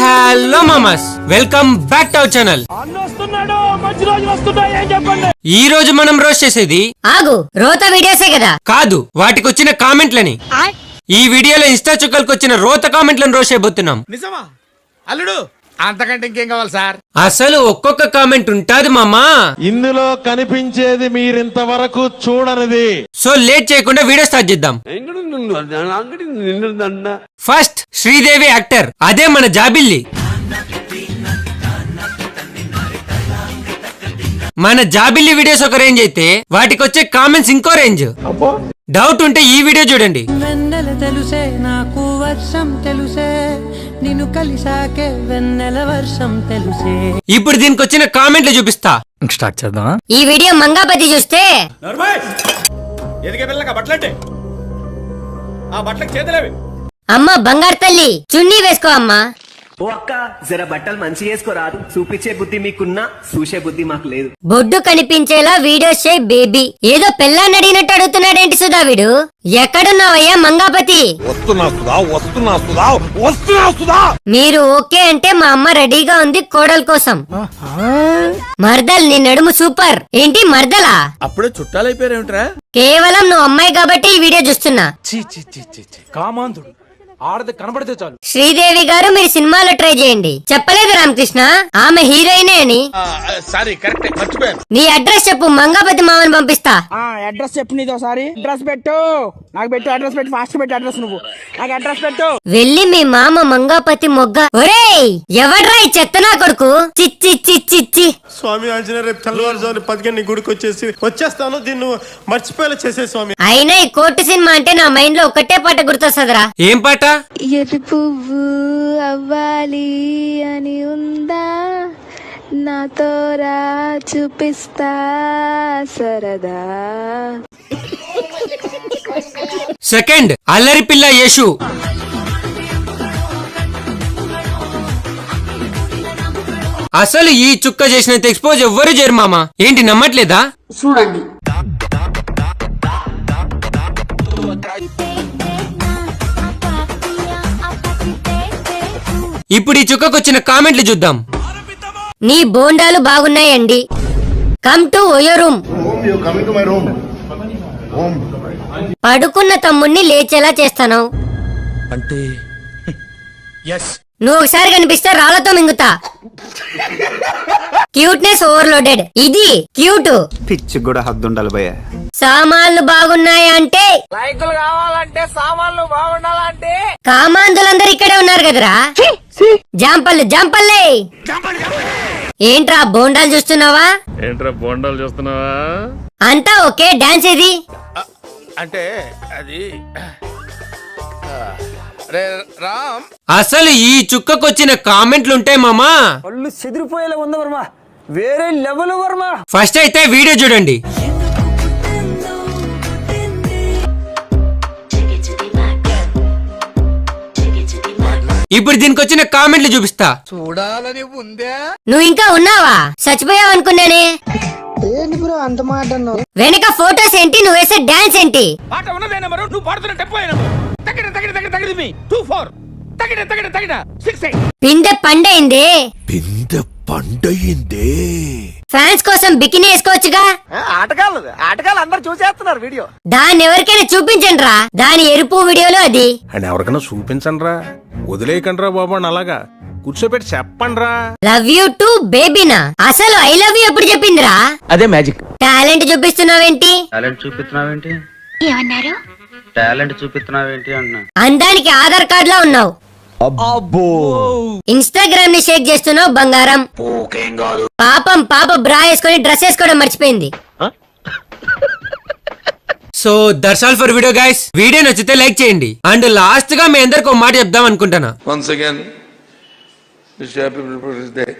Hello మామాస్, welcome back to our channel. ఈ రోజు మనం రోస్ట్ చేసేది ఆగు రోత వీడియోసే కదా. కాదు, వాటికి వచ్చిన కామెంట్లని. ఈ వీడియోలో ఇన్స్టా చుక్కలకు వచ్చిన రోత కామెంట్లను రోస్ట్ చేయబోతున్నాం. నిజమా అల్లుడు? అంతకంటే ఇంకేం కావాలి సార్? అసలు ఒక్కొక్క కామెంట్ ఉంటాది మామా. ఇందులో కనిపించేది మీరింతవరకు చూడనిది. సో లేట్ చేయకుండా వీడియో స్టార్ట్ చేద్దాం. ఫస్ట్ శ్రీదేవి యాక్టర్, అదే మన జాబిల్లి. మన జాబిల్లి వీడియోస్ ఒక రేంజ్ అయితే వాటికి వచ్చే కామెంట్స్ ఇంకో రేంజ్. డౌట్ ఉంటే ఈ వీడియో చూడండి. వెన్నెల తెలుసే నాకు వర్షం తెలుసే నిన్ను కలిసాకే వెన్నెల వర్షం తెలుసే. ఇప్పుడు దీనికి వచ్చిన కామెంట్లు చూపిస్తా. స్టార్ట్ చేద్దామా? ఈ వీడియో మంగాపతి చూస్తే ఎదిగే పిల్లక బట్టలంటే ఆ బట్టలకు చేతులేవి. అమ్మ బంగారు తల్లి చున్నీ వేసుకో అమ్మా. ఓ అక్క, జర బట్టలు మంచిగా వేసుకోరాదు. చూపించే బుద్ధి మీకున్నా, చూసే బుద్ధి మాకు లేదు. బొడ్డు కనిపించేలా వీడియోస్ చేయి బేబీ. ఏదో పెళ్ళాన్ని అడిగినట్టు అడుగుతున్నాడేంటి సుధా వీడు? ఎక్కడున్నావయ్యా మంగాపతి? మీరు ఓకే అంటే మా అమ్మ రెడీగా ఉంది కోడల కోసం. మర్దల్ నీ నడుము సూపర్. ఏంటి మర్దలా? అప్పుడే చుట్టాలైపోయారేమిట్రా? కేవలం నువ్వు అమ్మాయి కాబట్టి ఈ వీడియో చూస్తున్నా. కామాంధుడు ఆడది కనబడితే చాలు. శ్రీదేవి గారు మీరు సినిమాలో ట్రై చేయండి. చెప్పలేదు రామకృష్ణ ఆమె హీరోయినే అని. సారీ, కరెక్ట్, మర్చిపోయాను. నీ అడ్రస్ చెప్పు, మంగాపతి మామని పంపిస్తా. అడ్రస్ చెప్పు నీతో సారి. అడ్రస్ పెట్టు, నాకు పెట్టు. అడ్రస్ పెట్టు, ఫాస్ట్ పెట్టు. అడ్రస్ నువ్వు నాకు అడ్రస్ పెట్టు. వెళ్ళి మీ మామ మంగాపతి మొగ్గ. ఒరేయ్ ఎవడ్రా ఈ చెత్తనా కొడుకు? చిచ్చి చిచ్చి. స్వామి ఆంజనేయ, రేపు తెల్లవారుజామున 10 గుడికి వచ్చేస్తాను. దీన్ని మర్చిపోయేలా చేసే స్వామి. అయినా ఈ కోర్టు సినిమా అంటే నా మైండ్ లో ఒకటే పాట గుర్తొస్తుందిరా. ఏం పాట? ఎర్రి పువ్వు అవ్వాలి అని ఉందా, నాతోరా చూపిస్తా సరదా. సెకండ్ అల్లరి పిల్ల యేషు. అసలు ఈ చుక్క చేసినంత ఎక్స్పోజ్ ఎవ్వరు చేయరు మామా. ఏంటి నమ్మట్లేదా? చూడండి. ఇప్పుడు ఈ చుక్కకు వచ్చిన కామెంట్లు చూద్దాం. నీ బోండాలు బాగున్నాయండి. Come to OYO room. పడుకున్న తమ్ముణ్ణి లేచేలా చేస్తాను. అంటే నువ్వు ఒకసారి కనిపిస్తే రాళ్లతో మింగుతా. Cuteness overloaded. ఇది క్యూట్. పిచ్చి కూడా హద్దుండాలి భయ్య. సామాన్లు బాగున్నాయా అంటే, లైకులు కావాలంటే, సామాన్లు బాగుండాలంటే కామాంధులందరూ ఇక్కడే ఉన్నారు కదరా. జాంపల్లే. ఏంట్రా బోండాలు చూస్తున్నావా? అంతా ఓకే. డాన్స్ ఏది? అంటే అది రామ్. అసలు ఈ చుక్కకు వచ్చిన కామెంట్లుంటాయి మామా. ఒళ్ళు చెదిరిపోయేలా ఉంది వర్మ. వేరే లెవెల్ వర్మ. ఫస్ట్ అయితే వీడియో చూడండి. ఇప్పుడు దీనికి వచ్చిన కామెంట్లు చూపిస్తా. చూడాలని ఉందే. నువ్వు ఇంకా ఉన్నావా? చచ్చిపోయావు అనుకున్నానే. అంత మాట అన్నావు. వెనక ఫోటోస్ ఏంటి, నువ్వు వేసే డాన్స్ ఏంటి? పాట ఉన్నదే నెంబరు, నువ్వు పాడుతున్న టెంపో నెంబరు. తగిడ తగిడ తగిడ తగిడ మీ 24 తగిడ తగిడ తగిడ 68. పిందె పండైందే. పండయిందే. ఫ్యాన్స్ కోసం బికినీ వేసుకోవచ్చుగా. ఆటగాళ్ళు అందరు చూసేస్తున్నారు వీడియో. దాన్ని ఎవరికైనా చూపించండి రా. దాని ఎరుపు వీడియోలో అది. అండ్ ఎవరికైనా చూపించండి రా, వదిలేయకండి రా బాబు. అలాగా కూర్చోబెట్టి చెప్పండి రా. లవ్ యూ టు బేబీనా? అసలు ఐ లవ్ యూ ఎప్పుడు చెప్పిందిరా? అదే మ్యాజిక్. టాలెంట్ చూపిస్తున్నావేంటి? ఏమన్నారు? అందానికి ఆధార్ కార్డ్ లా ఉన్నావు. ఇన్స్టాగ్రామ్ ని షేక్ చేస్తున్నావు బంగారం. పాపం పాప బ్రా వేసుకొని డ్రెస్ వేసుకోవడం మర్చిపోయింది. So that's all for video guys. Video నచ్చితే లైక్ చేయండి. అండ్ లాస్ట్ గా మీ అందరికి ఒక మాట చెప్దాం అనుకుంటున్నా. Once again, wish you happy People's Day.